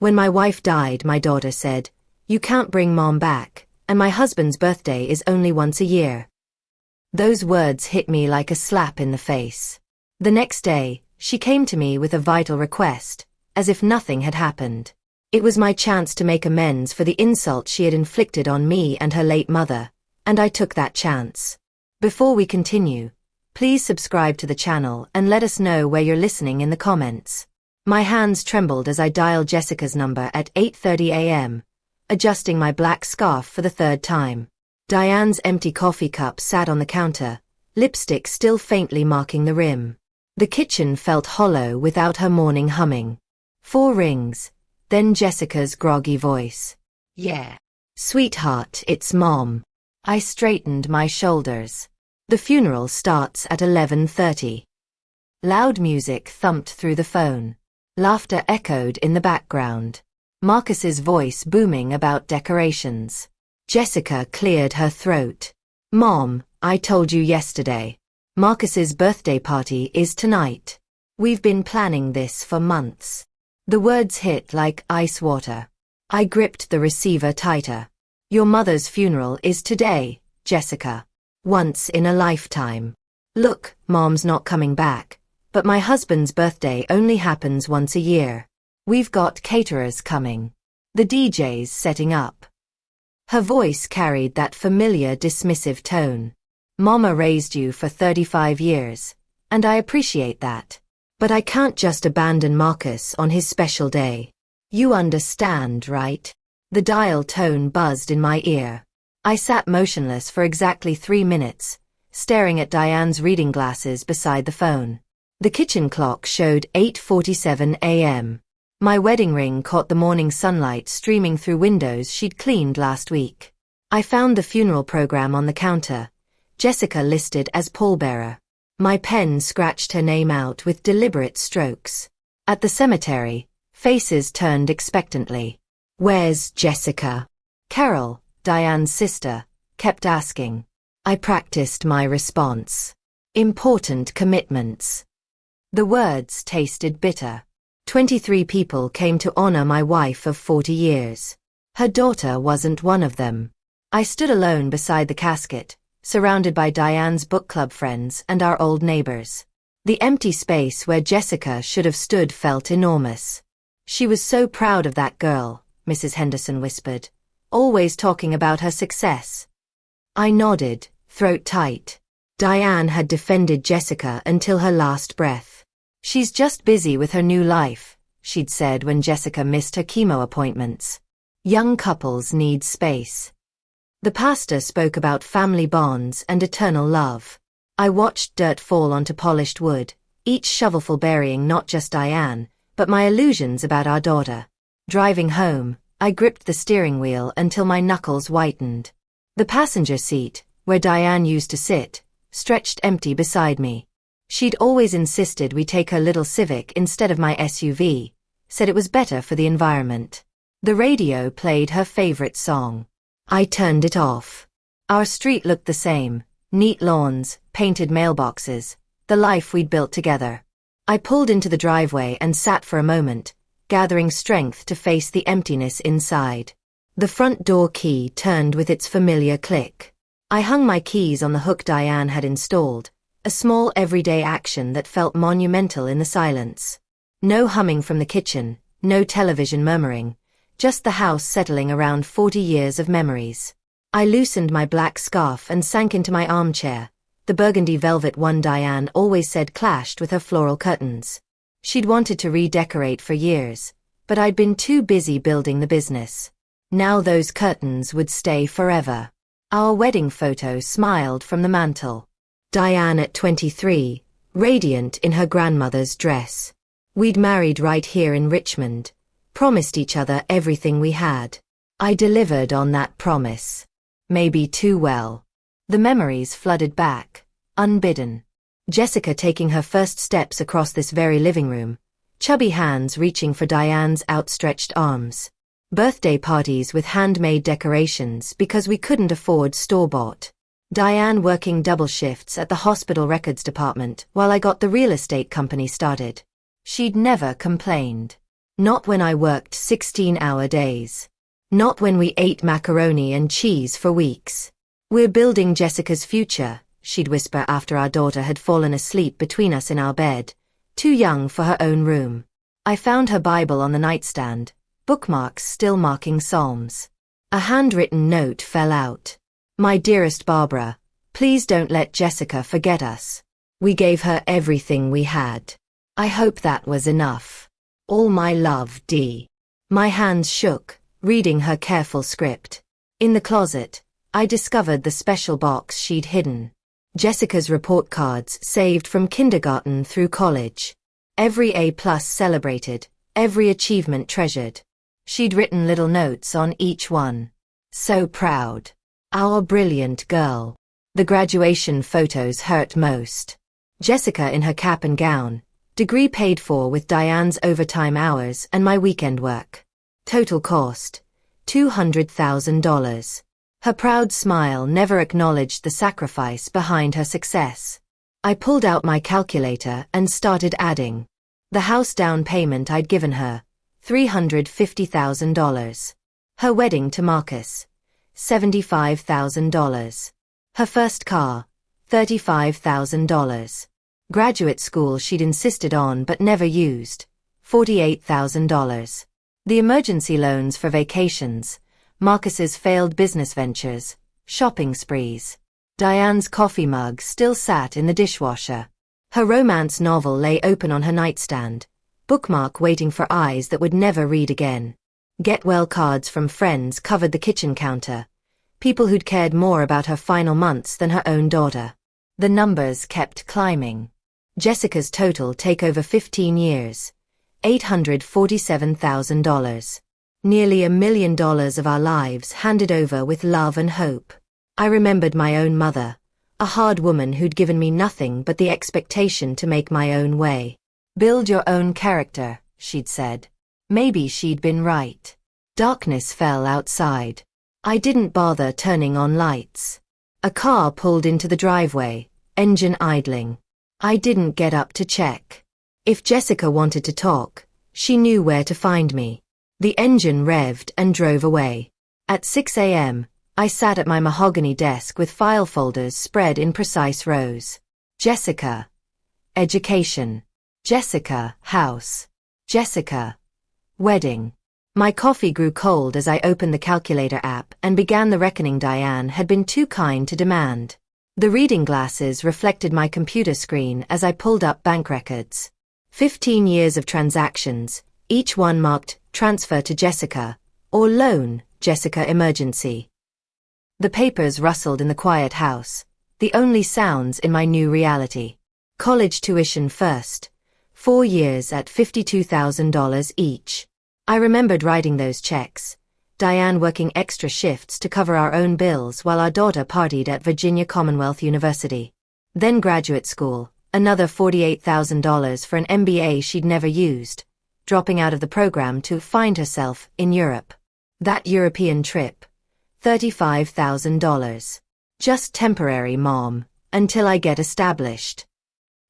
When my wife died, my daughter said, "You can't bring Mom back, and my husband's birthday is only once a year." Those words hit me like a slap in the face. The next day, she came to me with a vital request, as if nothing had happened. It was my chance to make amends for the insult she had inflicted on me and her late mother, and I took that chance. Before we continue, please subscribe to the channel and let us know where you're listening in the comments. My hands trembled as I dialed Jessica's number at 8:30 a.m., adjusting my black scarf for the third time. Dianne's empty coffee cup sat on the counter, lipstick still faintly marking the rim. The kitchen felt hollow without her morning humming. 4 rings, then Jessica's groggy voice. "Yeah. Sweetheart, it's Mom." I straightened my shoulders. The funeral starts at 11:30. Loud music thumped through the phone. Laughter echoed in the background. Marcus's voice booming about decorations. Jessica cleared her throat. "Mom, I told you yesterday. Marcus's birthday party is tonight. We've been planning this for months." The words hit like ice water. I gripped the receiver tighter. "Your mother's funeral is today, Jessica. Once in a lifetime. Look, Mom's not coming back, but my husband's birthday only happens once a year. We've got caterers coming. The DJ's setting up." Her voice carried that familiar dismissive tone. "Mama raised you for 35 years, and I appreciate that. But I can't just abandon Marcus on his special day. You understand, right?" The dial tone buzzed in my ear. I sat motionless for exactly 3 minutes, staring at Dianne's reading glasses beside the phone. The kitchen clock showed 8:47 a.m. My wedding ring caught the morning sunlight streaming through windows she'd cleaned last week. I found the funeral program on the counter, Jessica listed as pallbearer. My pen scratched her name out with deliberate strokes. At the cemetery, faces turned expectantly. "Where's Jessica?" Carol, Dianne's sister, kept asking. I practiced my response. "Important commitments." The words tasted bitter. 23 people came to honor my wife of 40 years. Her daughter wasn't one of them. I stood alone beside the casket, surrounded by Dianne's book club friends and our old neighbors. The empty space where Jessica should have stood felt enormous. "She was so proud of that girl," Mrs. Henderson whispered, "always talking about her success." I nodded, throat tight. Dianne had defended Jessica until her last breath. "She's just busy with her new life," she'd said when Jessica missed her chemo appointments. "Young couples need space." The pastor spoke about family bonds and eternal love. I watched dirt fall onto polished wood, each shovelful burying not just Dianne, but my illusions about our daughter. Driving home, I gripped the steering wheel until my knuckles whitened. The passenger seat, where Dianne used to sit, stretched empty beside me. She'd always insisted we take her little Civic instead of my SUV, said it was better for the environment. The radio played her favorite song. I turned it off. Our street looked the same, neat lawns, painted mailboxes, the life we'd built together. I pulled into the driveway and sat for a moment, gathering strength to face the emptiness inside. The front door key turned with its familiar click. I hung my keys on the hook Dianne had installed, a small everyday action that felt monumental in the silence. No humming from the kitchen, no television murmuring, just the house settling around 40 years of memories. I loosened my black scarf and sank into my armchair, the burgundy velvet one Dianne always said clashed with her floral curtains. She'd wanted to redecorate for years, but I'd been too busy building the business. Now those curtains would stay forever. Our wedding photo smiled from the mantel. Dianne at 23, radiant in her grandmother's dress. We'd married right here in Richmond, promised each other everything we had. I delivered on that promise. Maybe too well. The memories flooded back, unbidden. Jessica taking her first steps across this very living room, chubby hands reaching for Dianne's outstretched arms. Birthday parties with handmade decorations because we couldn't afford store-bought. Dianne working double shifts at the hospital records department while I got the real estate company started. She'd never complained. Not when I worked 16-hour days. Not when we ate macaroni and cheese for weeks. We're building Jessica's future, she'd whisper after our daughter had fallen asleep between us in our bed, too young for her own room. I found her Bible on the nightstand, bookmarks still marking Psalms. A handwritten note fell out. My dearest Barbara, please don't let Jessica forget us. We gave her everything we had. I hope that was enough. All my love, Dee. My hands shook, reading her careful script. In the closet, I discovered the special box she'd hidden. Jessica's report cards saved from kindergarten through college. Every A+ celebrated, every achievement treasured. She'd written little notes on each one. So proud. Our brilliant girl. The graduation photos hurt most. Jessica in her cap and gown, degree paid for with Dianne's overtime hours and my weekend work. Total cost, $200,000. Her proud smile never acknowledged the sacrifice behind her success. I pulled out my calculator and started adding. The house down payment I'd given her, $350,000. Her wedding to Marcus, $75,000. Her first car, $35,000. Graduate school she'd insisted on but never used, $48,000. The emergency loans for vacations, Marcus's failed business ventures, shopping sprees. Dianne's coffee mug still sat in the dishwasher. Her romance novel lay open on her nightstand, bookmark waiting for eyes that would never read again. Get-well cards from friends covered the kitchen counter, people who'd cared more about her final months than her own daughter. The numbers kept climbing. Jessica's total take over 15 years, $847,000. Nearly $1 million of our lives handed over with love and hope. I remembered my own mother, a hard woman who'd given me nothing but the expectation to make my own way. Build your own character, she'd said. Maybe she'd been right. Darkness fell outside. I didn't bother turning on lights. A car pulled into the driveway, engine idling. I didn't get up to check. If Jessica wanted to talk, she knew where to find me. The engine revved and drove away. At 6 a.m., I sat at my mahogany desk with file folders spread in precise rows. Jessica. Education. Jessica. House. Jessica. Wedding. My coffee grew cold as I opened the calculator app and began the reckoning Dianne had been too kind to demand. The reading glasses reflected my computer screen as I pulled up bank records. 15 years of transactions, each one marked transfer to Jessica, or loan, Jessica emergency. The papers rustled in the quiet house, the only sounds in my new reality. College tuition first, 4 years at $52,000 each. I remembered writing those checks, Dianne working extra shifts to cover our own bills while our daughter partied at Virginia Commonwealth University. Then graduate school, another $48,000 for an MBA she'd never used, dropping out of the program to find herself in Europe. That European trip, $35,000. Just temporary, Mom, until I get established.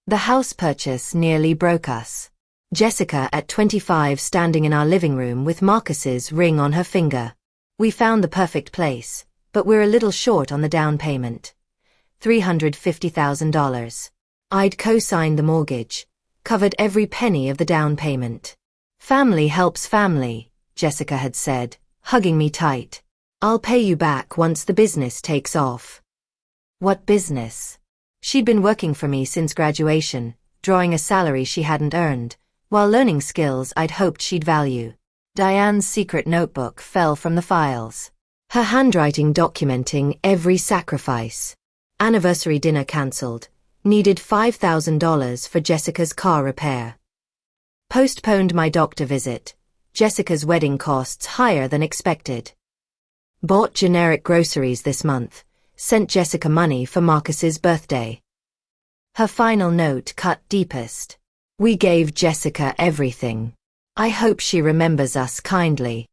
The house purchase nearly broke us. Jessica at 25 standing in our living room with Marcus's ring on her finger. We found the perfect place, but we're a little short on the down payment. $350,000. I'd co-signed the mortgage, covered every penny of the down payment. Family helps family, Jessica had said, hugging me tight. I'll pay you back once the business takes off. What business? She'd been working for me since graduation, drawing a salary she hadn't earned, while learning skills I'd hoped she'd value. Dianne's secret notebook fell from the files. Her handwriting documenting every sacrifice. Anniversary dinner cancelled. Needed $5,000 for Jessica's car repair. Postponed my doctor visit. Jessica's wedding costs higher than expected. Bought generic groceries this month. Sent Jessica money for Marcus's birthday. Her final note cut deepest. We gave Jessica everything. I hope she remembers us kindly.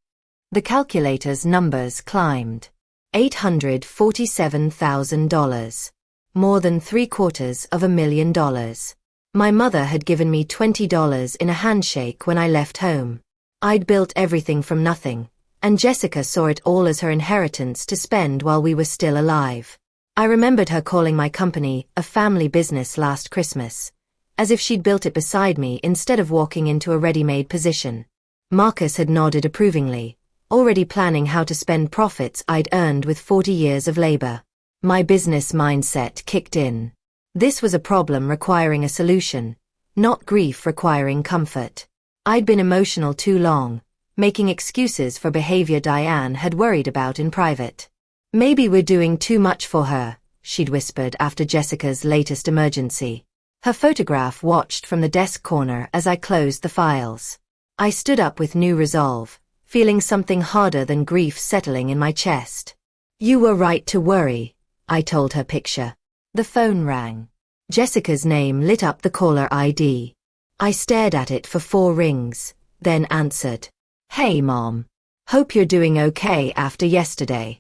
The calculator's numbers climbed. $847,000. More than $750,000. My mother had given me $20 in a handshake when I left home. I'd built everything from nothing, and Jessica saw it all as her inheritance to spend while we were still alive. I remembered her calling my company a family business last Christmas, as if she'd built it beside me instead of walking into a ready-made position. Marcus had nodded approvingly, already planning how to spend profits I'd earned with 40 years of labor. My business mindset kicked in. This was a problem requiring a solution, not grief requiring comfort. I'd been emotional too long, making excuses for behavior Dianne had worried about in private. Maybe we're doing too much for her, she'd whispered after Jessica's latest emergency. Her photograph watched from the desk corner as I closed the files. I stood up with new resolve, feeling something harder than grief settling in my chest. You were right to worry, I told her picture. The phone rang. Jessica's name lit up the caller ID. I stared at it for 4 rings, then answered. Hey Mom. Hope you're doing okay after yesterday.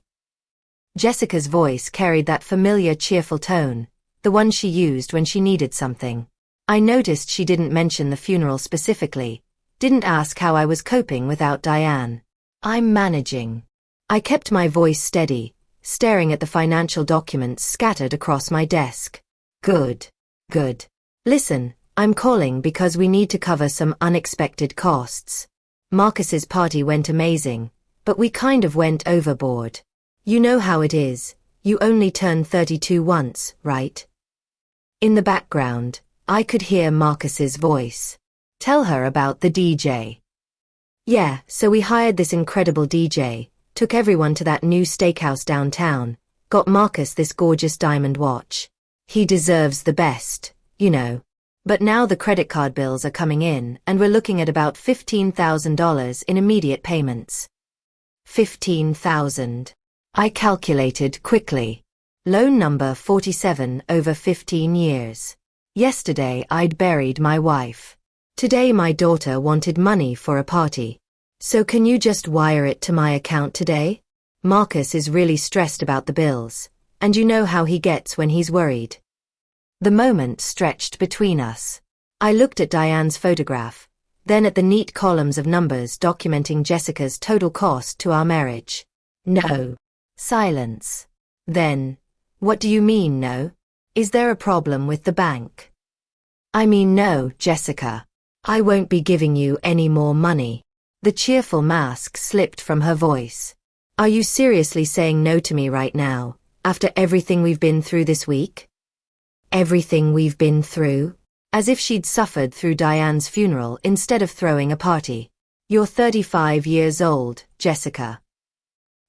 Jessica's voice carried that familiar cheerful tone, the one she used when she needed something. I noticed she didn't mention the funeral specifically, didn't ask how I was coping without Dianne. I'm managing. I kept my voice steady, staring at the financial documents scattered across my desk. Good. Listen, I'm calling because we need to cover some unexpected costs. Marcus's party went amazing, but we kind of went overboard. You know how it is, you only turn 32 once, right? In the background, I could hear Marcus's voice. Tell her about the DJ. Yeah, so we hired this incredible DJ, took everyone to that new steakhouse downtown, got Marcus this gorgeous diamond watch. He deserves the best, you know. But now the credit card bills are coming in and we're looking at about $15,000 in immediate payments. 15,000. I calculated quickly. Loan number 47 over 15 years. Yesterday I'd buried my wife. Today my daughter wanted money for a party. So can you just wire it to my account today? Marcus is really stressed about the bills, and you know how he gets when he's worried. The moment stretched between us. I looked at Dianne's photograph, then at the neat columns of numbers documenting Jessica's total cost to our marriage. No. Silence. Then, what do you mean no? Is there a problem with the bank? I mean no, Jessica. I won't be giving you any more money. The cheerful mask slipped from her voice. Are you seriously saying no to me right now, after everything we've been through this week? Everything we've been through? As if she'd suffered through Dianne's funeral instead of throwing a party. You're 35 years old, Jessica.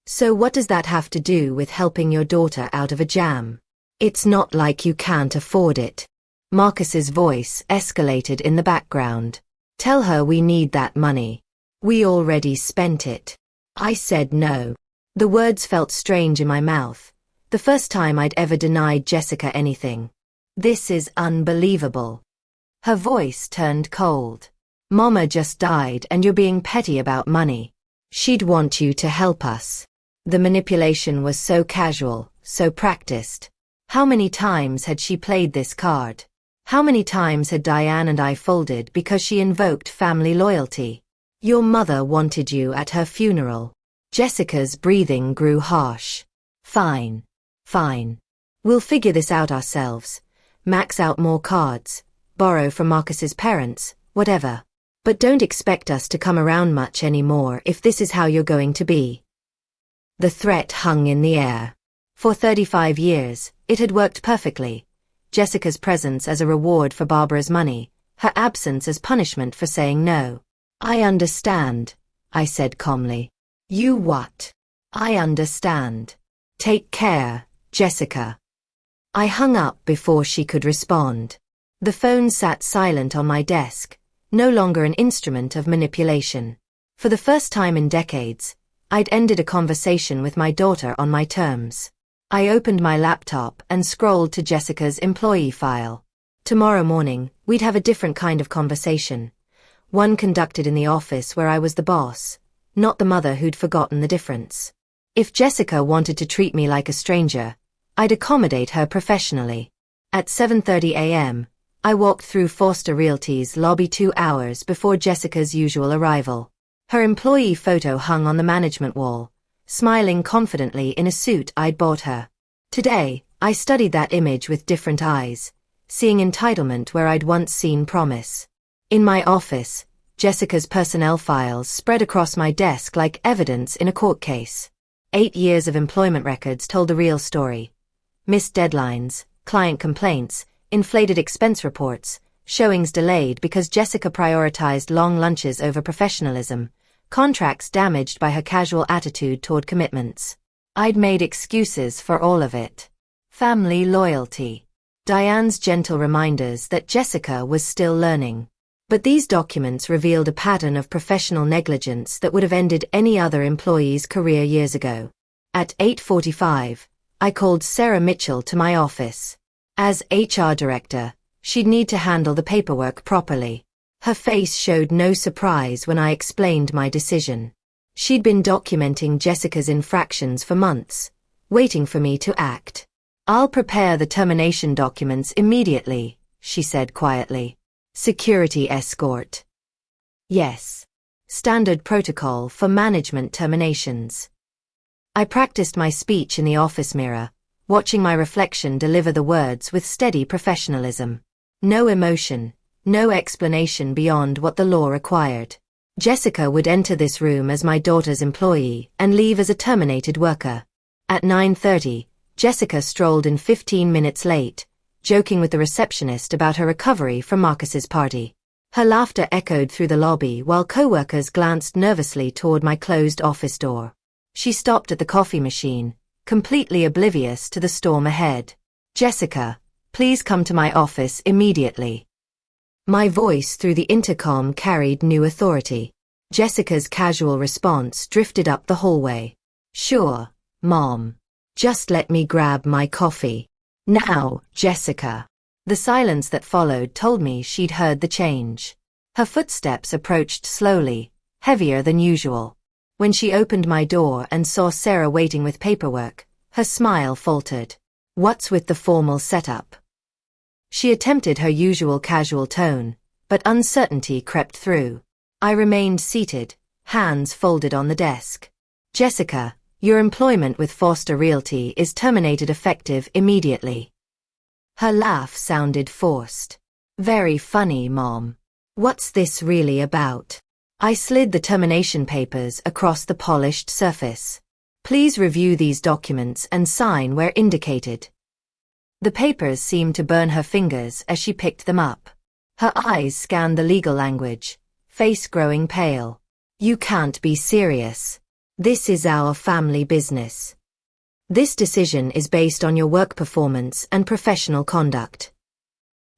So what does that have to do with helping your daughter out of a jam? It's not like you can't afford it. Marcus's voice escalated in the background. Tell her we need that money. We already spent it. I said no. The words felt strange in my mouth, the first time I'd ever denied Jessica anything. This is unbelievable. Her voice turned cold. Mama just died and you're being petty about money. She'd want you to help us. The manipulation was so casual, so practiced. How many times had she played this card? How many times had Dianne and I folded because she invoked family loyalty? Your mother wanted you at her funeral. Jessica's breathing grew harsh. Fine. We'll figure this out ourselves. Max out more cards, borrow from Marcus's parents, whatever. But don't expect us to come around much anymore if this is how you're going to be. The threat hung in the air. For 35 years, it had worked perfectly. Jessica's presence as a reward for Barbara's money, her absence as punishment for saying no. I understand, I said calmly. You what? I understand. Take care, Jessica. I hung up before she could respond. The phone sat silent on my desk, no longer an instrument of manipulation. For the first time in decades, I'd ended a conversation with my daughter on my terms. I opened my laptop and scrolled to Jessica's employee file. Tomorrow morning, we'd have a different kind of conversation. One conducted in the office where I was the boss, not the mother who'd forgotten the difference. If Jessica wanted to treat me like a stranger, I'd accommodate her professionally. At 7:30 a.m., I walked through Foster Realty's lobby 2 hours before Jessica's usual arrival. Her employee photo hung on the management wall, smiling confidently in a suit I'd bought her. Today, I studied that image with different eyes, seeing entitlement where I'd once seen promise. In my office, Jessica's personnel files spread across my desk like evidence in a court case. 8 years of employment records told the real story. Missed deadlines, client complaints, inflated expense reports, showings delayed because Jessica prioritized long lunches over professionalism, contracts damaged by her casual attitude toward commitments. I'd made excuses for all of it. Family loyalty. Dianne's gentle reminders that Jessica was still learning. But these documents revealed a pattern of professional negligence that would have ended any other employee's career years ago. At 8:45, I called Sarah Mitchell to my office. As HR director, she'd need to handle the paperwork properly. Her face showed no surprise when I explained my decision. She'd been documenting Jessica's infractions for months, waiting for me to act. "I'll prepare the termination documents immediately," she said quietly. "Security escort." Yes. Standard protocol for management terminations. I practiced my speech in the office mirror, watching my reflection deliver the words with steady professionalism. No emotion, no explanation beyond what the law required. Jessica would enter this room as my daughter's employee and leave as a terminated worker. At 9:30, Jessica strolled in 15 minutes late, joking with the receptionist about her recovery from Marcus's party. Her laughter echoed through the lobby while coworkers glanced nervously toward my closed office door. She stopped at the coffee machine, completely oblivious to the storm ahead. "Jessica, please come to my office immediately." My voice through the intercom carried new authority. Jessica's casual response drifted up the hallway. "Sure, Mom. Just let me grab my coffee. Now, Jessica." The silence that followed told me she'd heard the change. Her footsteps approached slowly, heavier than usual. When she opened my door and saw Sarah waiting with paperwork, her smile faltered. "What's with the formal setup?" She attempted her usual casual tone, but uncertainty crept through. I remained seated, hands folded on the desk. "Jessica, your employment with Foster Realty is terminated effective immediately." Her laugh sounded forced. "Very funny, Mom. What's this really about?" I slid the termination papers across the polished surface. "Please review these documents and sign where indicated." The papers seemed to burn her fingers as she picked them up. Her eyes scanned the legal language, face growing pale. "You can't be serious. This is our family business. This decision is based on your work performance and professional conduct."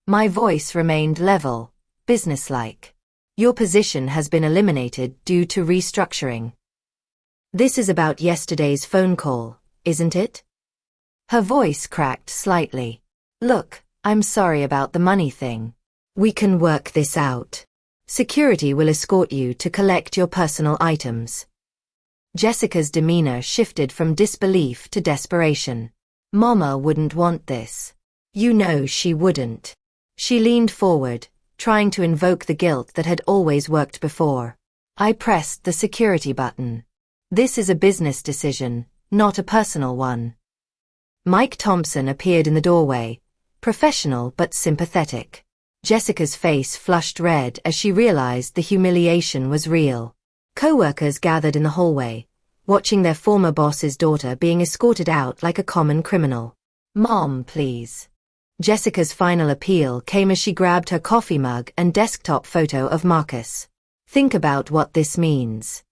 My voice remained level, businesslike. "Your position has been eliminated due to restructuring." "This is about yesterday's phone call, isn't it?" Her voice cracked slightly. "Look, I'm sorry about the money thing. We can work this out. Security will escort you to collect your personal items." Jessica's demeanor shifted from disbelief to desperation. "Mama wouldn't want this. You know she wouldn't." She leaned forward, trying to invoke the guilt that had always worked before. I pressed the security button. "This is a business decision, not a personal one." Mike Thompson appeared in the doorway, professional but sympathetic. Jessica's face flushed red as she realized the humiliation was real. Coworkers gathered in the hallway, watching their former boss's daughter being escorted out like a common criminal. "Mom, please." Jessica's final appeal came as she grabbed her coffee mug and desktop photo of Marcus. "Think about what this means."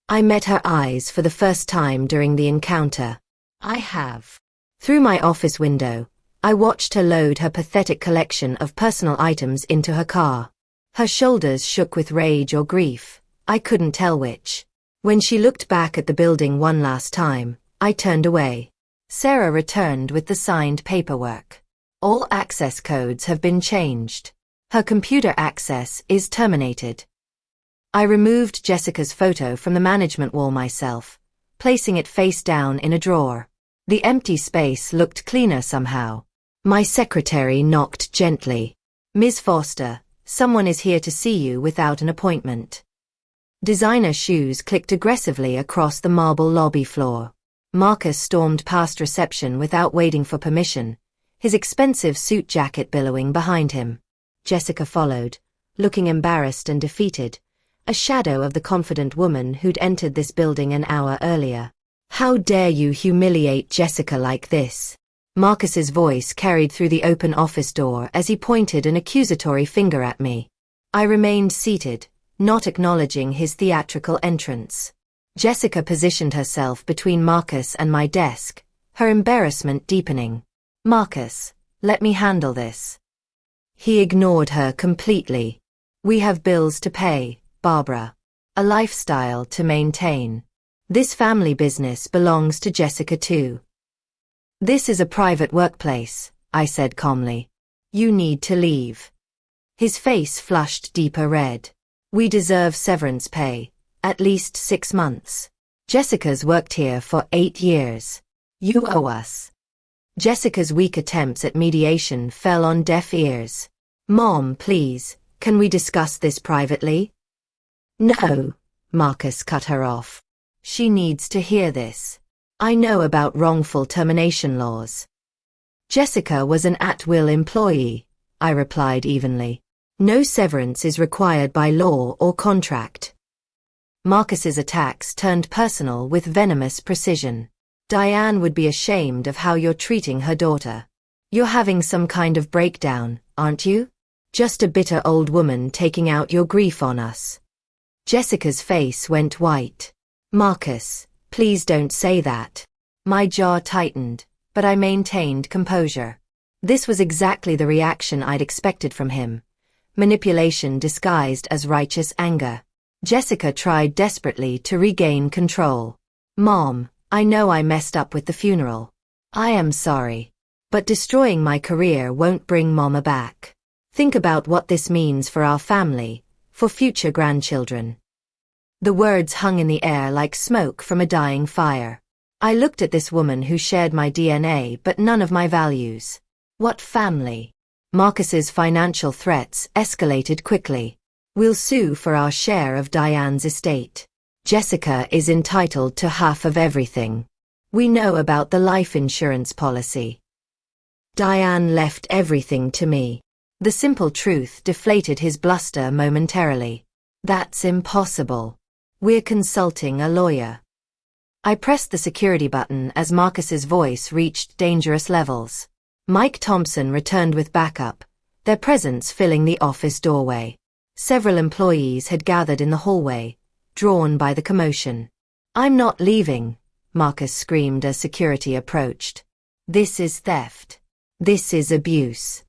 I met her eyes for the first time during the encounter. I have. Through my office window, I watched her load her pathetic collection of personal items into her car. Her shoulders shook with rage or grief. I couldn't tell which. When she looked back at the building one last time, I turned away. Sarah returned with the signed paperwork. "All access codes have been changed. Her computer access is terminated." I removed Jessica's photo from the management wall myself, placing it face down in a drawer. The empty space looked cleaner somehow. My secretary knocked gently. "Ms. Foster, someone is here to see you without an appointment." Designer shoes clicked aggressively across the marble lobby floor. Marcus stormed past reception without waiting for permission, his expensive suit jacket billowing behind him. Jessica followed, looking embarrassed and defeated, a shadow of the confident woman who'd entered this building an hour earlier. "How dare you humiliate Jessica like this?" Marcus's voice carried through the open office door as he pointed an accusatory finger at me. I remained seated, not acknowledging his theatrical entrance. Jessica positioned herself between Marcus and my desk, her embarrassment deepening. "Marcus, let me handle this." He ignored her completely. "We have bills to pay, Barbara. A lifestyle to maintain. This family business belongs to Jessica too." "This is a private workplace," I said calmly. "You need to leave." His face flushed deeper red. "We deserve severance pay. At least 6 months. Jessica's worked here for 8 years. You owe us." Jessica's weak attempts at mediation fell on deaf ears. "Mom, please, can we discuss this privately?" "No," Marcus cut her off. "She needs to hear this. I know about wrongful termination laws." "Jessica was an at-will employee," I replied evenly. "No severance is required by law or contract." Marcus's attacks turned personal with venomous precision. "Dianne would be ashamed of how you're treating her daughter. You're having some kind of breakdown, aren't you? Just a bitter old woman taking out your grief on us." Jessica's face went white. "Marcus, please don't say that." My jaw tightened, but I maintained composure. This was exactly the reaction I'd expected from him. Manipulation disguised as righteous anger. Jessica tried desperately to regain control. "Mom, I know I messed up with the funeral. I am sorry. But destroying my career won't bring Mama back. Think about what this means for our family, for future grandchildren." The words hung in the air like smoke from a dying fire. I looked at this woman who shared my DNA but none of my values. What family? Marcus's financial threats escalated quickly. "We'll sue for our share of Dianne's estate. Jessica is entitled to half of everything. We know about the life insurance policy. Dianne left everything to me." The simple truth deflated his bluster momentarily. "That's impossible. We're consulting a lawyer." I pressed the security button as Marcus's voice reached dangerous levels. Mike Thompson returned with backup, their presence filling the office doorway. Several employees had gathered in the hallway, drawn by the commotion. "I'm not leaving," Marcus screamed as security approached. "This is theft. This is abuse."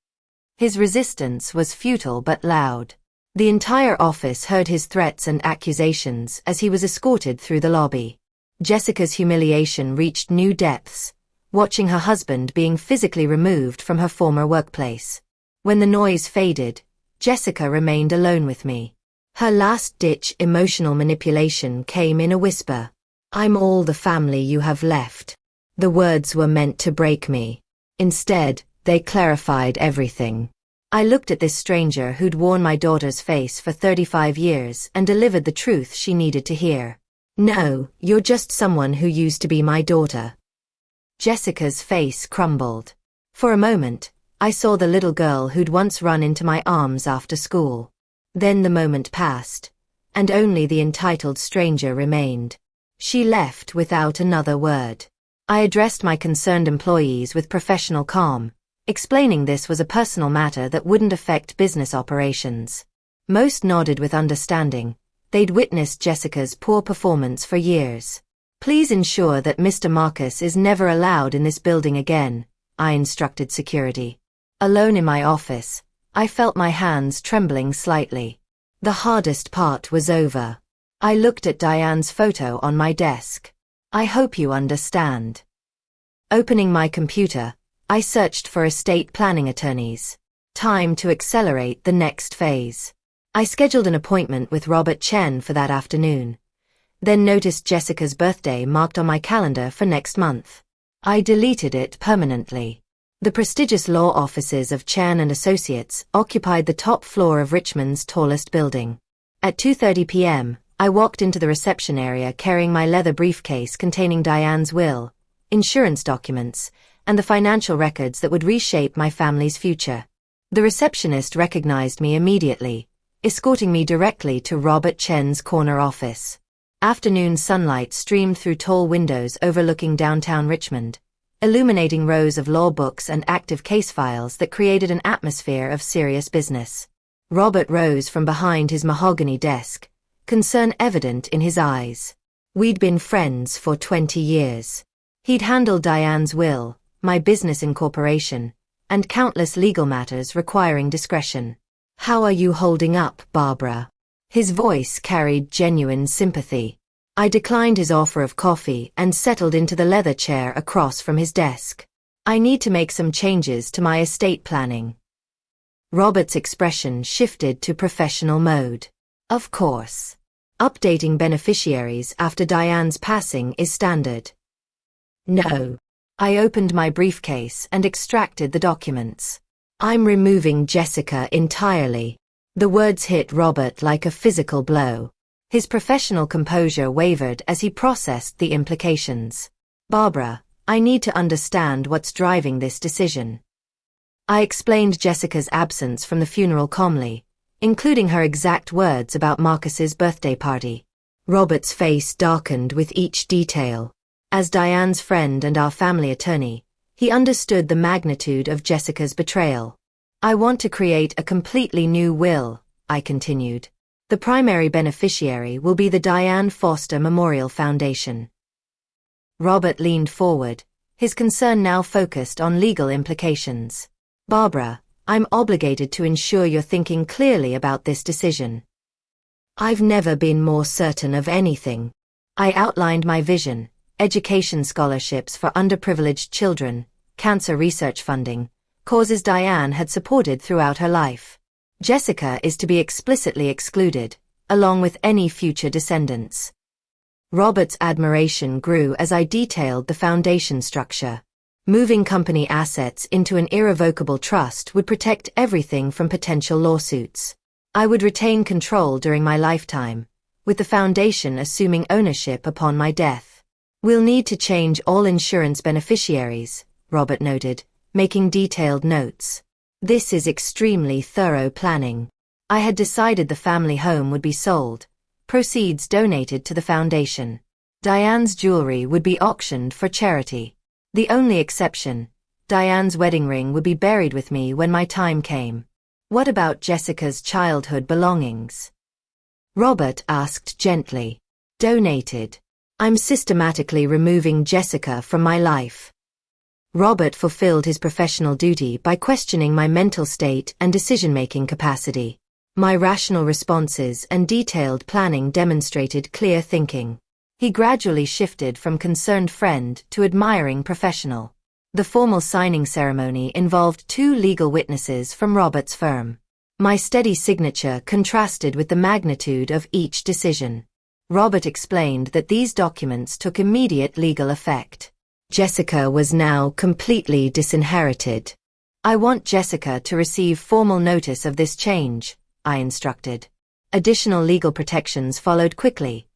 His resistance was futile but loud. The entire office heard his threats and accusations as he was escorted through the lobby. Jessica's humiliation reached new depths, watching her husband being physically removed from her former workplace. When the noise faded, Jessica remained alone with me. Her last-ditch emotional manipulation came in a whisper. "I'm all the family you have left." The words were meant to break me. Instead, they clarified everything. I looked at this stranger who'd worn my daughter's face for 35 years and delivered the truth she needed to hear. "No, you're just someone who used to be my daughter." Jessica's face crumbled. For a moment, I saw the little girl who'd once run into my arms after school. Then the moment passed, and only the entitled stranger remained. She left without another word. I addressed my concerned employees with professional calm, explaining this was a personal matter that wouldn't affect business operations. Most nodded with understanding. They'd witnessed Jessica's poor performance for years. "Please ensure that Mr. Marcus is never allowed in this building again," I instructed security. Alone in my office, I felt my hands trembling slightly. The hardest part was over. I looked at Dianne's photo on my desk. "I hope you understand." Opening my computer, I searched for estate planning attorneys. Time to accelerate the next phase. I scheduled an appointment with Robert Chen for that afternoon, then noticed Jessica's birthday marked on my calendar for next month. I deleted it permanently. The prestigious law offices of Chen and Associates occupied the top floor of Richmond's tallest building. At 2:30 p.m., I walked into the reception area carrying my leather briefcase containing Dianne's will, insurance documents, and the financial records that would reshape my family's future. The receptionist recognized me immediately, escorting me directly to Robert Chen's corner office. Afternoon sunlight streamed through tall windows overlooking downtown Richmond, illuminating rows of law books and active case files that created an atmosphere of serious business. Robert rose from behind his mahogany desk, concern evident in his eyes. We'd been friends for 20 years. He'd handled Dianne's will, my business incorporation, and countless legal matters requiring discretion. "How are you holding up, Barbara?" His voice carried genuine sympathy. I declined his offer of coffee and settled into the leather chair across from his desk. "I need to make some changes to my estate planning." Robert's expression shifted to professional mode. "Of course. Updating beneficiaries after Dianne's passing is standard." "No." I opened my briefcase and extracted the documents. "I'm removing Jessica entirely." The words hit Robert like a physical blow. His professional composure wavered as he processed the implications. "Barbara, I need to understand what's driving this decision." I explained Jessica's absence from the funeral calmly, including her exact words about Marcus's birthday party. Robert's face darkened with each detail. As Dianne's friend and our family attorney, he understood the magnitude of Jessica's betrayal. "I want to create a completely new will," I continued. "The primary beneficiary will be the Dianne Foster Memorial Foundation." Robert leaned forward, his concern now focused on legal implications. "Barbara, I'm obligated to ensure you're thinking clearly about this decision." I've never been more certain of anything. I outlined my vision: education scholarships for underprivileged children, cancer research funding, causes Dianne had supported throughout her life. Jessica is to be explicitly excluded, along with any future descendants. Robert's admiration grew as I detailed the foundation structure. Moving company assets into an irrevocable trust would protect everything from potential lawsuits. I would retain control during my lifetime, with the foundation assuming ownership upon my death. "We'll need to change all insurance beneficiaries," Robert noted, making detailed notes. "This is extremely thorough planning." I had decided the family home would be sold, proceeds donated to the foundation. Dianne's jewelry would be auctioned for charity. The only exception, Dianne's wedding ring would be buried with me when my time came. "What about Jessica's childhood belongings?" Robert asked gently. "Donated. I'm systematically removing Jessica from my life." Robert fulfilled his professional duty by questioning my mental state and decision-making capacity. My rational responses and detailed planning demonstrated clear thinking. He gradually shifted from concerned friend to admiring professional. The formal signing ceremony involved 2 legal witnesses from Robert's firm. My steady signature contrasted with the magnitude of each decision. Robert explained that these documents took immediate legal effect. Jessica was now completely disinherited. "I want Jessica to receive formal notice of this change," I instructed. Additional legal protections followed quickly.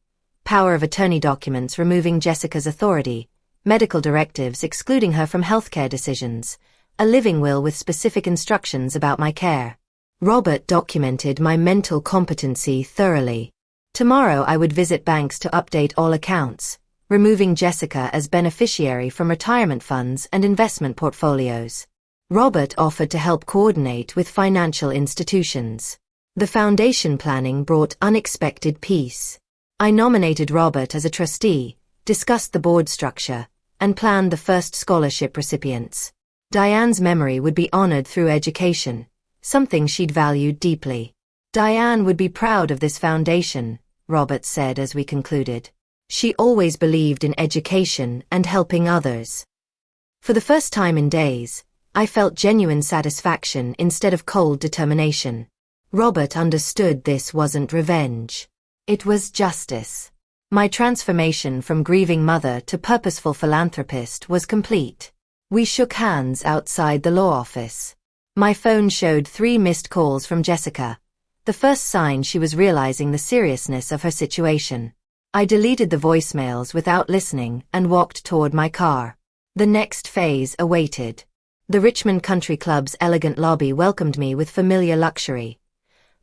Power of attorney documents removing Jessica's authority, medical directives excluding her from healthcare decisions, a living will with specific instructions about my care. Robert documented my mental competency thoroughly. Tomorrow I would visit banks to update all accounts, removing Jessica as beneficiary from retirement funds and investment portfolios. Robert offered to help coordinate with financial institutions. The foundation planning brought unexpected peace. I nominated Robert as a trustee, discussed the board structure, and planned the first scholarship recipients. Dianne's memory would be honored through education, something she'd valued deeply. "Dianne would be proud of this foundation," Robert said as we concluded. "She always believed in education and helping others." For the first time in days, I felt genuine satisfaction instead of cold determination. Robert understood this wasn't revenge. It was justice. My transformation from grieving mother to purposeful philanthropist was complete. We shook hands outside the law office. My phone showed 3 missed calls from Jessica, the first sign she was realizing the seriousness of her situation. I deleted the voicemails without listening and walked toward my car. The next phase awaited. The Richmond Country Club's elegant lobby welcomed me with familiar luxury.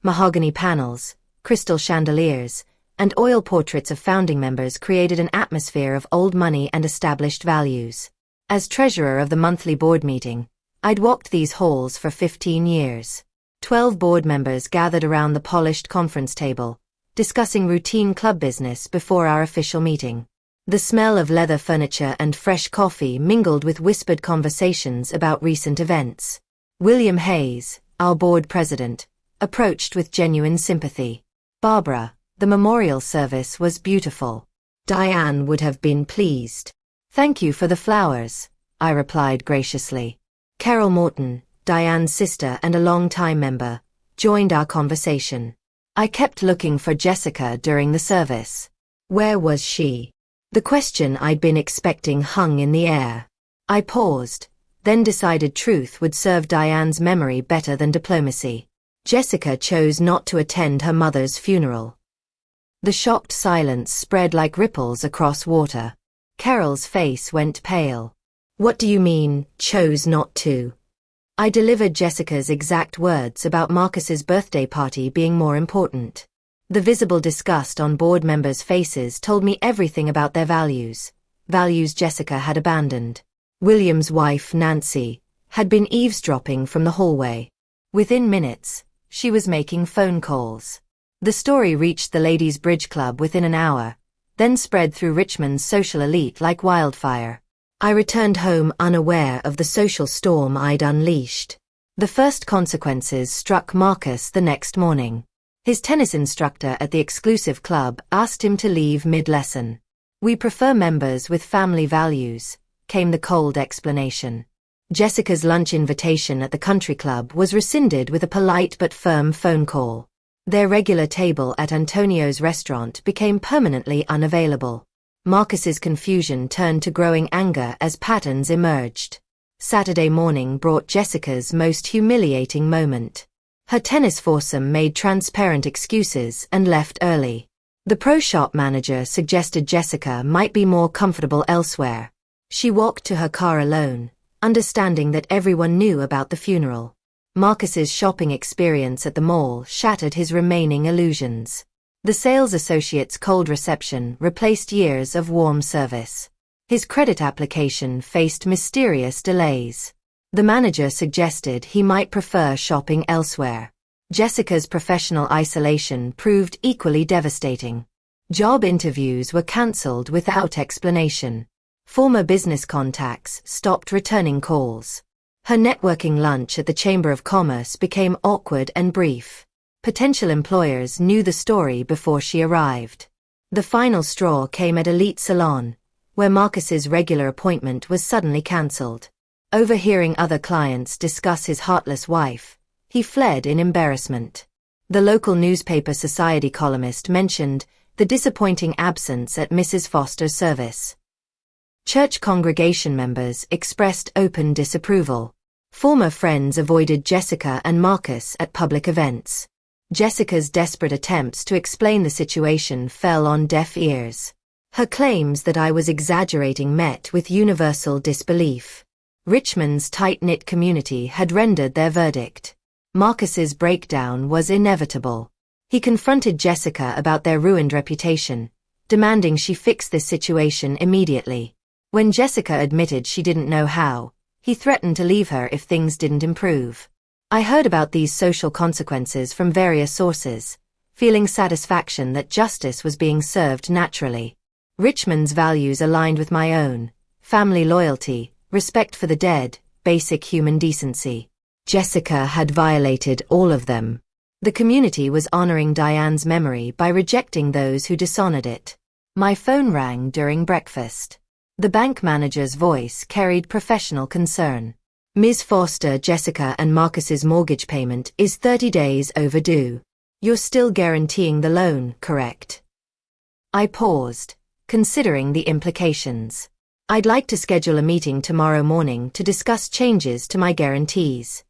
Mahogany panels, crystal chandeliers, and oil portraits of founding members created an atmosphere of old money and established values. As treasurer of the monthly board meeting, I'd walked these halls for 15 years. 12 board members gathered around the polished conference table, discussing routine club business before our official meeting. The smell of leather furniture and fresh coffee mingled with whispered conversations about recent events. William Hayes, our board president, approached with genuine sympathy. "Barbara, the memorial service was beautiful. Dianne would have been pleased." "Thank you for the flowers," I replied graciously. Carol Morton, Dianne's sister and a long-time member, joined our conversation. I kept looking for Jessica during the service. Where was she? The question I'd been expecting hung in the air. I paused, then decided truth would serve Dianne's memory better than diplomacy. Jessica chose not to attend her mother's funeral. The shocked silence spread like ripples across water. Carol's face went pale. "What do you mean, chose not to?" I delivered Jessica's exact words about Marcus's birthday party being more important. The visible disgust on board members' faces told me everything about their values Jessica had abandoned. William's wife, Nancy, had been eavesdropping from the hallway. Within minutes, she was making phone calls. The story reached the Ladies' Bridge Club within an hour, then spread through Richmond's social elite like wildfire. I returned home unaware of the social storm I'd unleashed. The first consequences struck Marcus the next morning. His tennis instructor at the exclusive club asked him to leave mid-lesson. "We prefer members with family values," came the cold explanation. Jessica's lunch invitation at the country club was rescinded with a polite but firm phone call. Their regular table at Antonio's restaurant became permanently unavailable. Marcus's confusion turned to growing anger as patterns emerged. Saturday morning brought Jessica's most humiliating moment. Her tennis foursome made transparent excuses and left early. The pro shop manager suggested Jessica might be more comfortable elsewhere. She walked to her car alone, understanding that everyone knew about the funeral. Marcus's shopping experience at the mall shattered his remaining illusions. The sales associate's cold reception replaced years of warm service. His credit application faced mysterious delays. The manager suggested he might prefer shopping elsewhere. Jessica's professional isolation proved equally devastating. Job interviews were cancelled without explanation. Former business contacts stopped returning calls. Her networking lunch at the Chamber of Commerce became awkward and brief. Potential employers knew the story before she arrived. The final straw came at Elite Salon, where Marcus's regular appointment was suddenly cancelled. Overhearing other clients discuss his heartless wife, he fled in embarrassment. The local newspaper Society columnist mentioned the disappointing absence at Mrs. Foster's service. Church congregation members expressed open disapproval. Former friends avoided Jessica and Marcus at public events. Jessica's desperate attempts to explain the situation fell on deaf ears. Her claims that I was exaggerating met with universal disbelief. Richmond's tight-knit community had rendered their verdict. Marcus's breakdown was inevitable. He confronted Jessica about their ruined reputation, demanding she fix this situation immediately. When Jessica admitted she didn't know how, he threatened to leave her if things didn't improve. I heard about these social consequences from various sources, feeling satisfaction that justice was being served naturally. Richmond's values aligned with my own: family loyalty, respect for the dead, basic human decency. Jessica had violated all of them. The community was honoring Dianne's memory by rejecting those who dishonored it. My phone rang during breakfast. The bank manager's voice carried professional concern. "Ms. Foster, Jessica and Marcus's mortgage payment is 30 days overdue. You're still guaranteeing the loan, correct?" I paused, considering the implications. "I'd like to schedule a meeting tomorrow morning to discuss changes to my guarantees."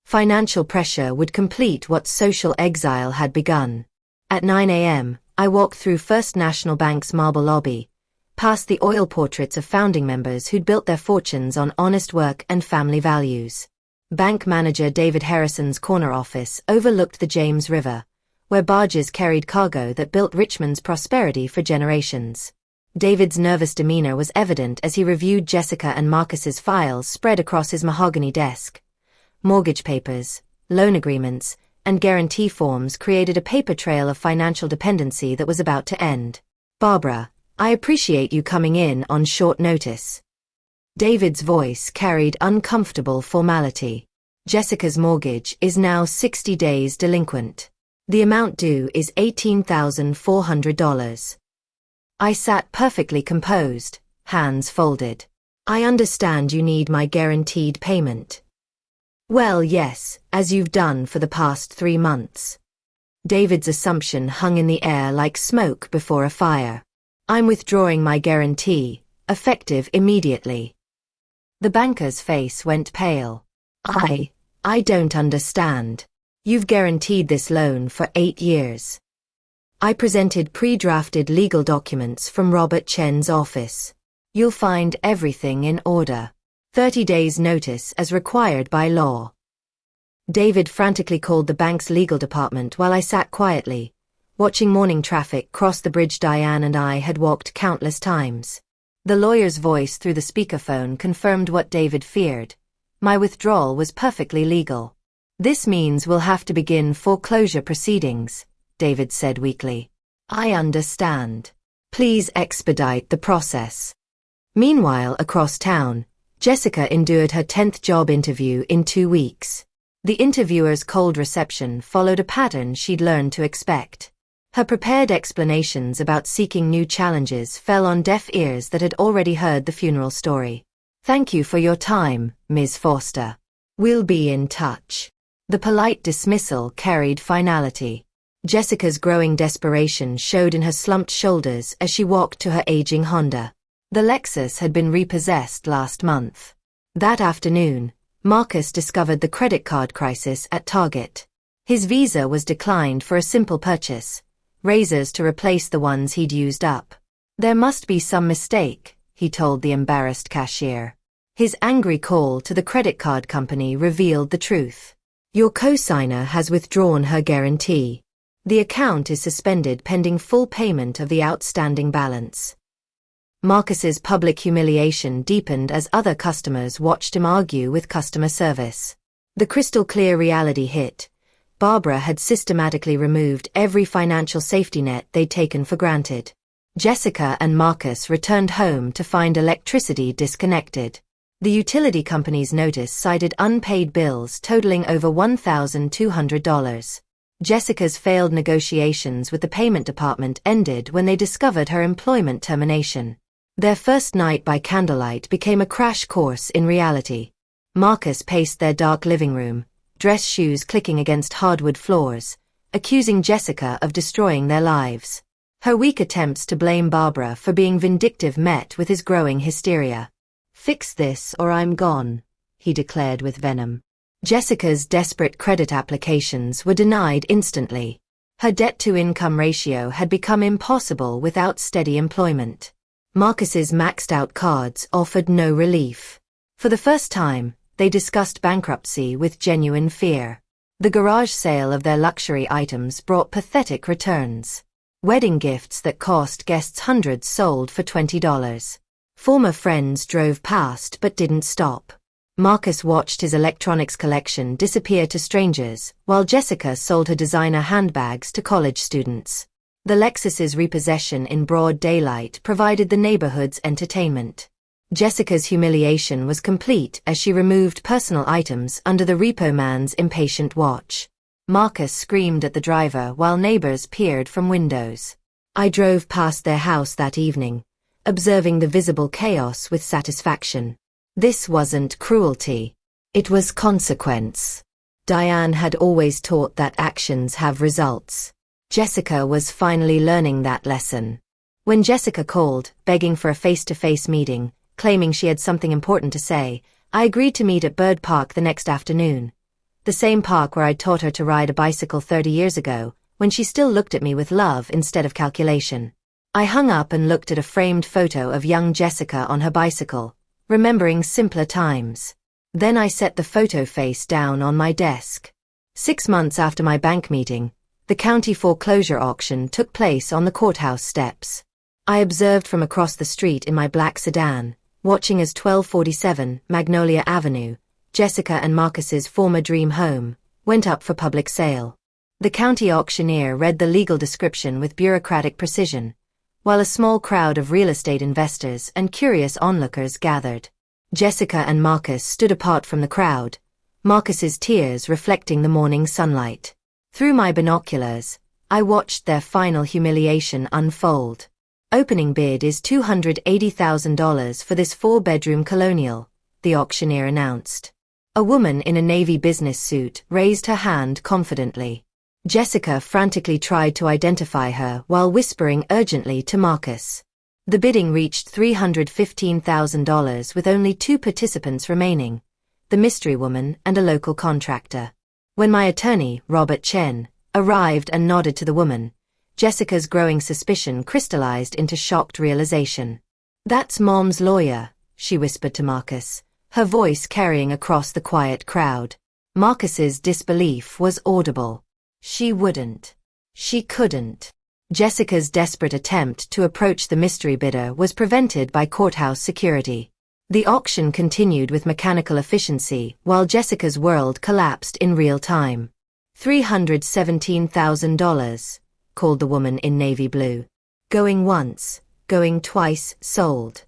Financial pressure would complete what social exile had begun. At 9 a.m., I walked through First National Bank's marble lobby, past the oil portraits of founding members who'd built their fortunes on honest work and family values. Bank manager David Harrison's corner office overlooked the James River, where barges carried cargo that built Richmond's prosperity for generations. David's nervous demeanor was evident as he reviewed Jessica and Marcus's files spread across his mahogany desk. Mortgage papers, loan agreements, and guarantee forms created a paper trail of financial dependency that was about to end. "Barbara, I appreciate you coming in on short notice." David's voice carried uncomfortable formality. "Jessica's mortgage is now 60 days delinquent. The amount due is $18,400. I sat perfectly composed, hands folded. "I understand you need my guaranteed payment." "Well, yes, as you've done for the past 3 months. David's assumption hung in the air like smoke before a fire. "I'm withdrawing my guarantee, effective immediately." The banker's face went pale. I don't understand. You've guaranteed this loan for 8 years. I presented pre-drafted legal documents from Robert Chen's office. You'll find everything in order. 30 days notice as required by law. David frantically called the bank's legal department while I sat quietly, watching morning traffic cross the bridge Dianne and I had walked countless times. The lawyer's voice through the speakerphone confirmed what David feared. My withdrawal was perfectly legal. "This means we'll have to begin foreclosure proceedings," David said weakly. "I understand. Please expedite the process." Meanwhile, across town, Jessica endured her 10th job interview in 2 weeks. The interviewer's cold reception followed a pattern she'd learned to expect. Her prepared explanations about seeking new challenges fell on deaf ears that had already heard the funeral story. "Thank you for your time, Ms. Foster. We'll be in touch." The polite dismissal carried finality. Jessica's growing desperation showed in her slumped shoulders as she walked to her aging Honda. The Lexus had been repossessed last month. That afternoon, Marcus discovered the credit card crisis at Target. His Visa was declined for a simple purchase, razors to replace the ones he'd used up. "There must be some mistake," he told the embarrassed cashier. His angry call to the credit card company revealed the truth. "Your cosigner has withdrawn her guarantee. The account is suspended pending full payment of the outstanding balance." Marcus's public humiliation deepened as other customers watched him argue with customer service. The crystal-clear reality hit. Barbara had systematically removed every financial safety net they'd taken for granted. Jessica and Marcus returned home to find electricity disconnected. The utility company's notice cited unpaid bills totaling over $1,200. Jessica's failed negotiations with the payment department ended when they discovered her employment termination. Their first night by candlelight became a crash course in reality. Marcus paced their dark living room, dress shoes clicking against hardwood floors, accusing Jessica of destroying their lives. Her weak attempts to blame Barbara for being vindictive met with his growing hysteria. "Fix this or I'm gone," he declared with venom. Jessica's desperate credit applications were denied instantly. Her debt-to-income ratio had become impossible without steady employment. Marcus's maxed-out cards offered no relief. For the first time, they discussed bankruptcy with genuine fear. The garage sale of their luxury items brought pathetic returns. Wedding gifts that cost guests hundreds sold for $20. Former friends drove past but didn't stop. Marcus watched his electronics collection disappear to strangers, while Jessica sold her designer handbags to college students. The Lexus's repossession in broad daylight provided the neighborhood's entertainment. Jessica's humiliation was complete as she removed personal items under the repo man's impatient watch. Marcus screamed at the driver while neighbors peered from windows. I drove past their house that evening, observing the visible chaos with satisfaction. This wasn't cruelty. It was consequence. Dianne had always taught that actions have results. Jessica was finally learning that lesson. When Jessica called, begging for a face-to-face meeting, claiming she had something important to say, I agreed to meet at Bird Park the next afternoon. The The same park where I'd taught her to ride a bicycle 30 years ago, when she still looked at me with love instead of calculation. I hung up and looked at a framed photo of young Jessica on her bicycle, remembering simpler times. Then I set the photo face down on my desk. 6 months after my bank meeting, the county foreclosure auction took place on the courthouse steps. I observed from across the street in my black sedan, watching as 1247 Magnolia Avenue, Jessica and Marcus's former dream home, went up for public sale. The county auctioneer read the legal description with bureaucratic precision, while a small crowd of real estate investors and curious onlookers gathered. Jessica and Marcus stood apart from the crowd, Marcus's tears reflecting the morning sunlight. Through my binoculars, I watched their final humiliation unfold. Opening bid is $280,000 for this 4-bedroom colonial, the auctioneer announced. A woman in a navy business suit raised her hand confidently. Jessica frantically tried to identify her while whispering urgently to Marcus. The bidding reached $315,000 with only 2 participants remaining, the mystery woman and a local contractor. When my attorney, Robert Chen, arrived and nodded to the woman, Jessica's growing suspicion crystallized into shocked realization. "That's Mom's lawyer," she whispered to Marcus, her voice carrying across the quiet crowd. Marcus's disbelief was audible. She wouldn't. She couldn't. Jessica's desperate attempt to approach the mystery bidder was prevented by courthouse security. The auction continued with mechanical efficiency while Jessica's world collapsed in real time. $317,000, called the woman in navy blue. Going once, going twice, sold.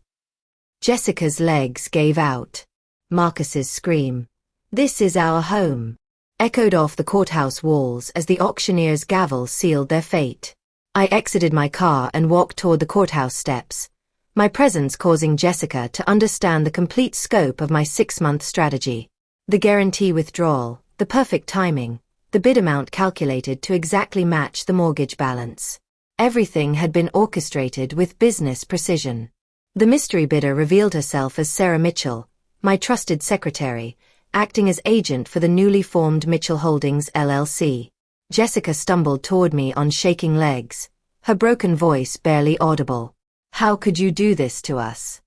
Jessica's legs gave out. Marcus's scream, "This is our home," echoed off the courthouse walls as the auctioneer's gavel sealed their fate. I exited my car and walked toward the courthouse steps, my presence causing Jessica to understand the complete scope of my 6-month strategy. The guarantee withdrawal, the perfect timing, the bid amount calculated to exactly match the mortgage balance. Everything had been orchestrated with business precision. The mystery bidder revealed herself as Sarah Mitchell, my trusted secretary, acting as agent for the newly formed Mitchell Holdings LLC. Jessica stumbled toward me on shaking legs, her broken voice barely audible. "How could you do this to us?"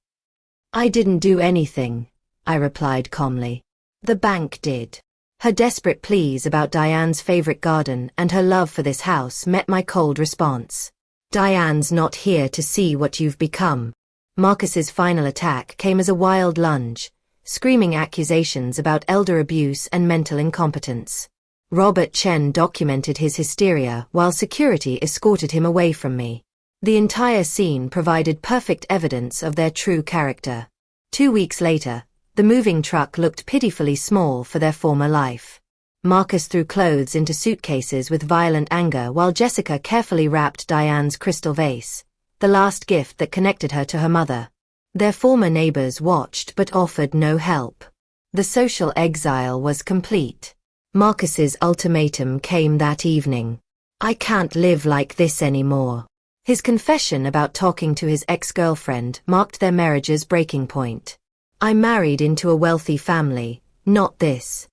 "I didn't do anything," I replied calmly. "The bank did." Her desperate pleas about Dianne's favorite garden and her love for this house met my cold response. "Dianne's not here to see what you've become." Marcus's final attack came as a wild lunge, screaming accusations about elder abuse and mental incompetence. Robert Chen documented his hysteria while security escorted him away from me. The entire scene provided perfect evidence of their true character. 2 weeks later, the moving truck looked pitifully small for their former life. Marcus threw clothes into suitcases with violent anger while Jessica carefully wrapped Dianne's crystal vase, the last gift that connected her to her mother. Their former neighbors watched but offered no help. The social exile was complete. Marcus's ultimatum came that evening. "I can't live like this anymore." His confession about talking to his ex-girlfriend marked their marriage's breaking point. "I married into a wealthy family, not this."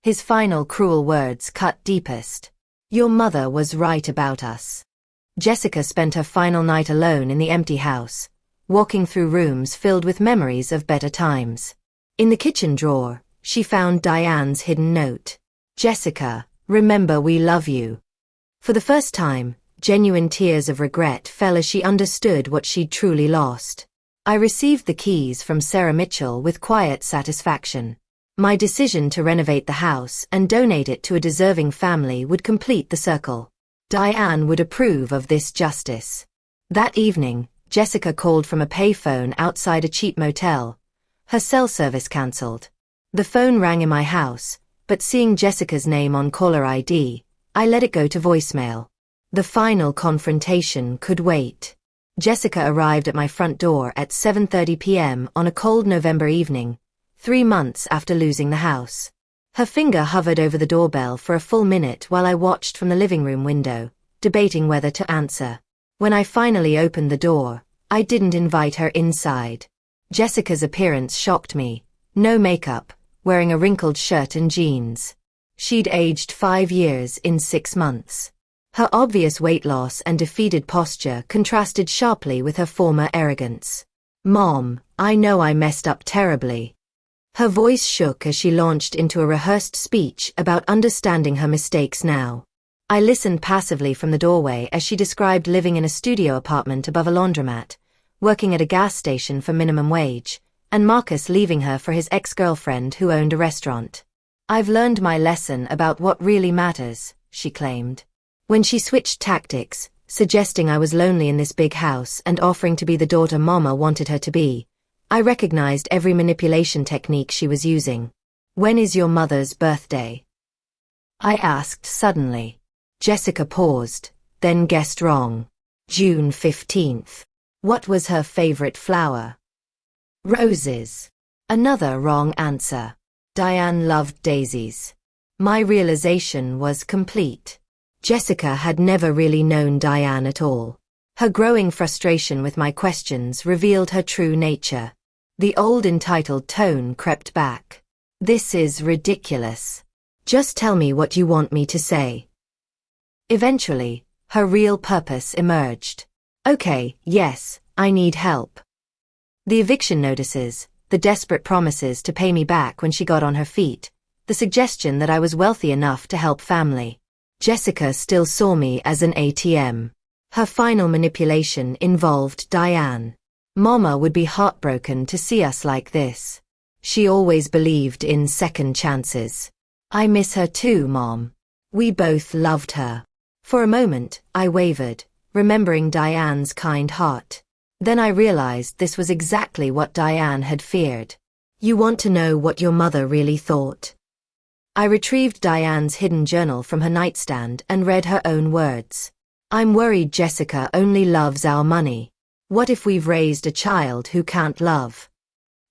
His final cruel words cut deepest. "Your mother was right about us." Jessica spent her final night alone in the empty house, walking through rooms filled with memories of better times. In the kitchen drawer, she found Dianne's hidden note. "Jessica, remember we love you." For the first time, genuine tears of regret fell as she understood what she'd truly lost. I received the keys from Sarah Mitchell with quiet satisfaction. My decision to renovate the house and donate it to a deserving family would complete the circle. Dianne would approve of this justice. That evening, Jessica called from a payphone outside a cheap motel, her cell service cancelled. The phone rang in my house, but seeing Jessica's name on caller ID, I let it go to voicemail. The final confrontation could wait. Jessica arrived at my front door at 7:30 p.m. on a cold November evening, 3 months after losing the house. Her finger hovered over the doorbell for a full minute while I watched from the living room window, debating whether to answer. When I finally opened the door, I didn't invite her inside. Jessica's appearance shocked me. No makeup, wearing a wrinkled shirt and jeans. She'd aged 5 years in 6 months. Her obvious weight loss and defeated posture contrasted sharply with her former arrogance. "Mom, I know I messed up terribly." Her voice shook as she launched into a rehearsed speech about understanding her mistakes now. I listened passively from the doorway as she described living in a studio apartment above a laundromat, working at a gas station for minimum wage, and Marcus leaving her for his ex-girlfriend who owned a restaurant. "I've learned my lesson about what really matters," she claimed. When she switched tactics, suggesting I was lonely in this big house and offering to be the daughter Mama wanted her to be, I recognized every manipulation technique she was using. "When is your mother's birthday?" I asked suddenly. Jessica paused, then guessed wrong. "June 15th. What was her favorite flower?" "Roses." Another wrong answer. Dianne loved daisies. My realization was complete. Jessica had never really known Dianne at all. Her growing frustration with my questions revealed her true nature. The old entitled tone crept back. "This is ridiculous. Just tell me what you want me to say." Eventually, her real purpose emerged. "Okay, yes, I need help." The eviction notices, the desperate promises to pay me back when she got on her feet, the suggestion that I was wealthy enough to help family. Jessica still saw me as an ATM. Her final manipulation involved Dianne. Mama would be heartbroken to see us like this. She always believed in second chances. "I miss her too, Mom. We both loved her." For a moment, I wavered, remembering Dianne's kind heart. Then I realized this was exactly what Dianne had feared. "You want to know what your mother really thought?" I retrieved Dianne's hidden journal from her nightstand and read her own words. "I'm worried Jessica only loves our money. What if we've raised a child who can't love?"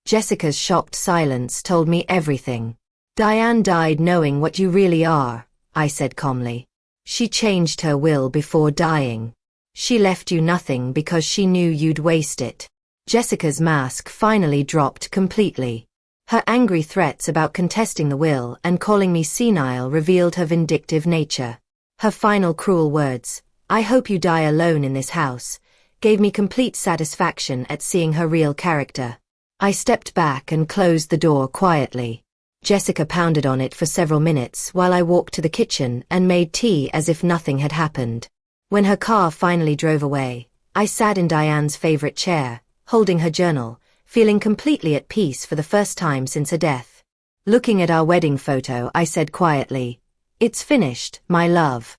Jessica's shocked silence told me everything. "Dianne died knowing what you really are," I said calmly. "She changed her will before dying. She left you nothing because she knew you'd waste it." Jessica's mask finally dropped completely. Her angry threats about contesting the will and calling me senile revealed her vindictive nature. Her final cruel words, "I hope you die alone in this house," gave me complete satisfaction at seeing her real character. I stepped back and closed the door quietly. Jessica pounded on it for several minutes while I walked to the kitchen and made tea as if nothing had happened. When her car finally drove away, I sat in Dianne's favorite chair, holding her journal, feeling completely at peace for the first time since her death. Looking at our wedding photo, I said quietly, "It's finished, my love."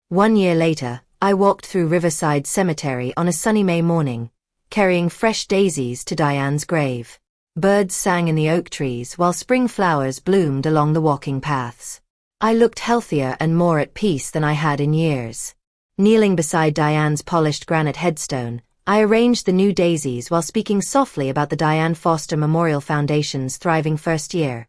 1 year later, I walked through Riverside Cemetery on a sunny May morning, carrying fresh daisies to Dianne's grave. Birds sang in the oak trees while spring flowers bloomed along the walking paths. I looked healthier and more at peace than I had in years. Kneeling beside Dianne's polished granite headstone, I arranged the new daisies while speaking softly about the Dianne Foster Memorial Foundation's thriving first year.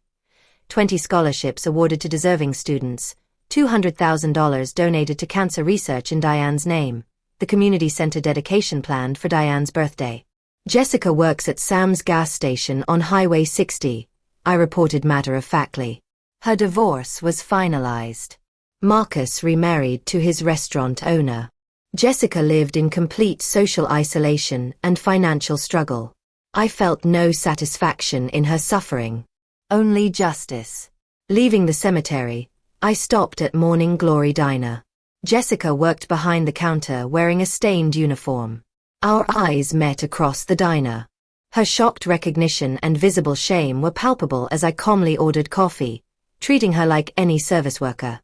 20 scholarships awarded to deserving students, $200,000 donated to cancer research in Dianne's name, the community center dedication planned for Dianne's birthday. "Jessica works at Sam's gas station on Highway 60, I reported matter-of-factly. Her divorce was finalized. Marcus remarried to his restaurant owner. Jessica lived in complete social isolation and financial struggle. I felt no satisfaction in her suffering. Only justice. Leaving the cemetery, I stopped at Morning Glory Diner. Jessica worked behind the counter wearing a stained uniform. Our eyes met across the diner. Her shocked recognition and visible shame were palpable as I calmly ordered coffee, treating her like any service worker.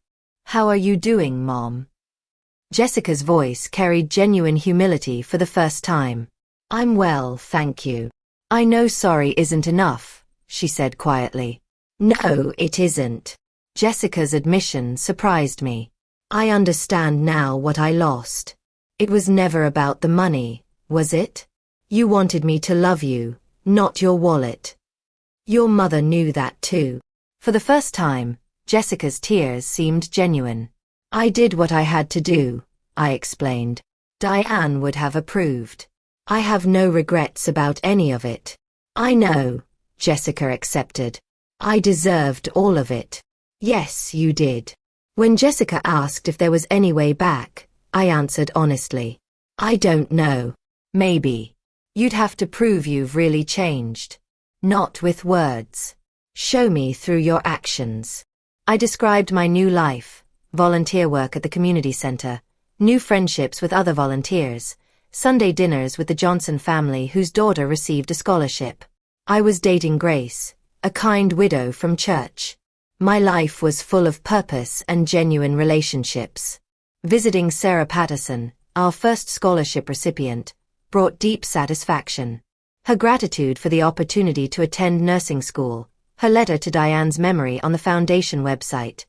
"How are you doing, Mom?" Jessica's voice carried genuine humility for the first time. "I'm well, thank you." "I know sorry isn't enough," she said quietly. "No, it isn't." Jessica's admission surprised me. "I understand now what I lost. It was never about the money, was it? You wanted me to love you, not your wallet. Your mother knew that too." For the first time, Jessica's tears seemed genuine. "I did what I had to do," I explained. "Dianne would have approved. I have no regrets about any of it." "I know," Jessica accepted. "I deserved all of it." Yes, you did. When Jessica asked if there was any way back, I answered honestly. I don't know. Maybe. You'd have to prove you've really changed. Not with words. Show me through your actions. I described my new life, volunteer work at the community center, new friendships with other volunteers, Sunday dinners with the Johnson family whose daughter received a scholarship. I was dating Grace, a kind widow from church. My life was full of purpose and genuine relationships. Visiting Sarah Patterson, our first scholarship recipient, brought deep satisfaction. Her gratitude for the opportunity to attend nursing school, her letter to Dianne's memory on the foundation website.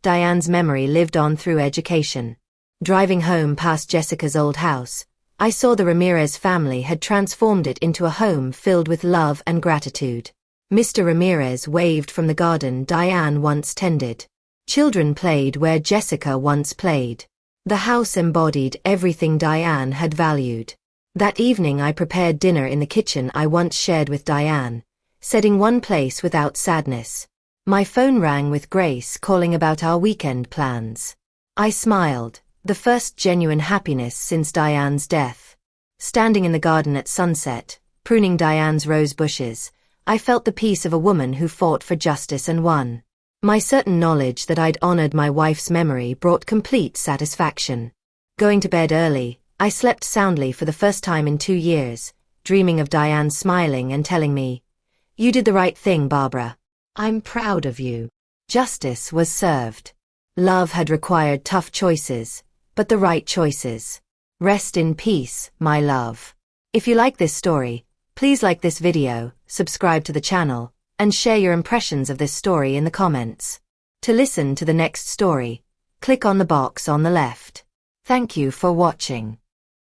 Dianne's memory lived on through education. Driving home past Jessica's old house, I saw the Ramirez family had transformed it into a home filled with love and gratitude. Mr. Ramirez waved from the garden Dianne once tended. Children played where Jessica once played. The house embodied everything Dianne had valued. That evening I prepared dinner in the kitchen I once shared with Dianne, setting one place without sadness. My phone rang with Grace calling about our weekend plans. I smiled, the first genuine happiness since Dianne's death. Standing in the garden at sunset, pruning Dianne's rose bushes, I felt the peace of a woman who fought for justice and won. My certain knowledge that I'd honored my wife's memory brought complete satisfaction. Going to bed early, I slept soundly for the first time in 2 years, dreaming of Dianne smiling and telling me, "You did the right thing, Barbara. I'm proud of you." Justice was served. Love had required tough choices, but the right choices. Rest in peace, my love. If you like this story, please like this video, subscribe to the channel, and share your impressions of this story in the comments. To listen to the next story, click on the box on the left. Thank you for watching.